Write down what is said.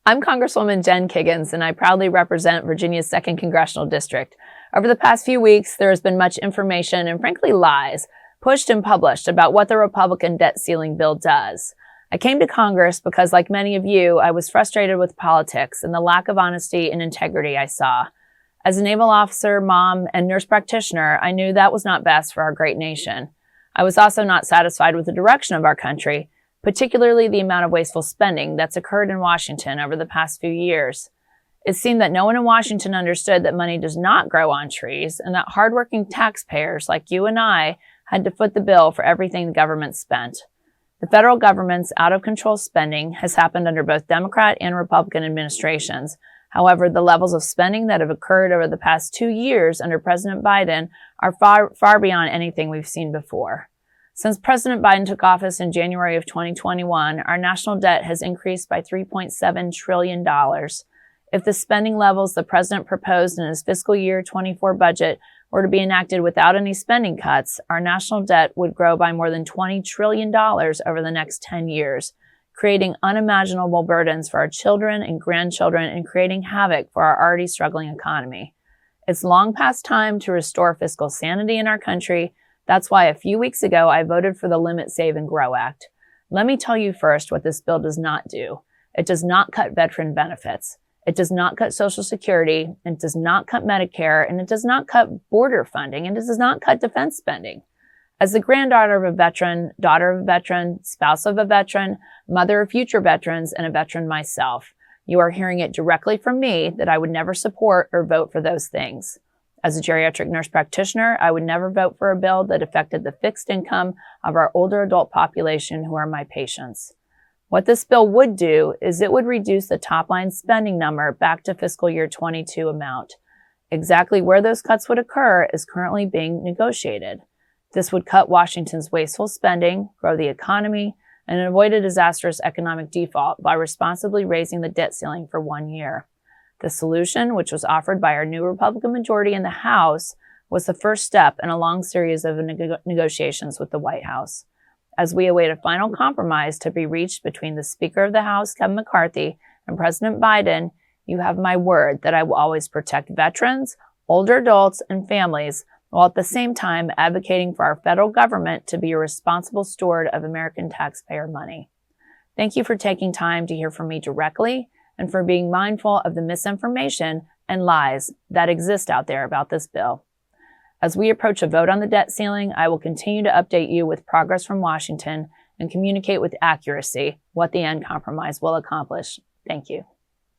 I'm Congresswoman Jen Kiggins, and I proudly represent Virginia's 2nd Congressional District. Over the past few weeks, there has been much information and frankly lies pushed and published about what the Republican debt ceiling bill does. I came to Congress because, like many of you, I was frustrated with politics and the lack of honesty and integrity I saw. As a naval officer, mom, and nurse practitioner, I knew that was not best for our great nation. I was also not satisfied with the direction of our country, particularly the amount of wasteful spending that's occurred in Washington over the past few years. It seemed that no one in Washington understood that money does not grow on trees and that hardworking taxpayers like you and I had to foot the bill for everything the government spent. The federal government's out-of-control spending has happened under both Democrat and Republican administrations. However, the levels of spending that have occurred over the past 2 years under President Biden are far beyond anything we've seen before. Since President Biden took office in January of 2021, our national debt has increased by $3.7 trillion. If the spending levels the president proposed in his fiscal year 24 budget were to be enacted without any spending cuts, our national debt would grow by more than $20 trillion over the next 10 years, creating unimaginable burdens for our children and grandchildren and creating havoc for our already struggling economy. It's long past time to restore fiscal sanity in our country. That's why a few weeks ago, I voted for the Limit, Save, and Grow Act. Let me tell you first what this bill does not do. It does not cut veteran benefits. It does not cut Social Security. It does not cut Medicare. And it does not cut border funding. And it does not cut defense spending. As the granddaughter of a veteran, daughter of a veteran, spouse of a veteran, mother of future veterans, and a veteran myself, you are hearing it directly from me that I would never support or vote for those things. As a geriatric nurse practitioner, I would never vote for a bill that affected the fixed income of our older adult population who are my patients. What this bill would do is it would reduce the top-line spending number back to fiscal year 22 amount. Exactly where those cuts would occur is currently being negotiated. This would cut Washington's wasteful spending, grow the economy, and avoid a disastrous economic default by responsibly raising the debt ceiling for 1 year. The solution, which was offered by our new Republican majority in the House, was the first step in a long series of negotiations with the White House. As we await a final compromise to be reached between the Speaker of the House, Kevin McCarthy, and President Biden, you have my word that I will always protect veterans, older adults, and families, while at the same time advocating for our federal government to be a responsible steward of American taxpayer money. Thank you for taking time to hear from me directly and for being mindful of the misinformation and lies that exist out there about this bill. As we approach a vote on the debt ceiling, I will continue to update you with progress from Washington and communicate with accuracy what the end compromise will accomplish. Thank you.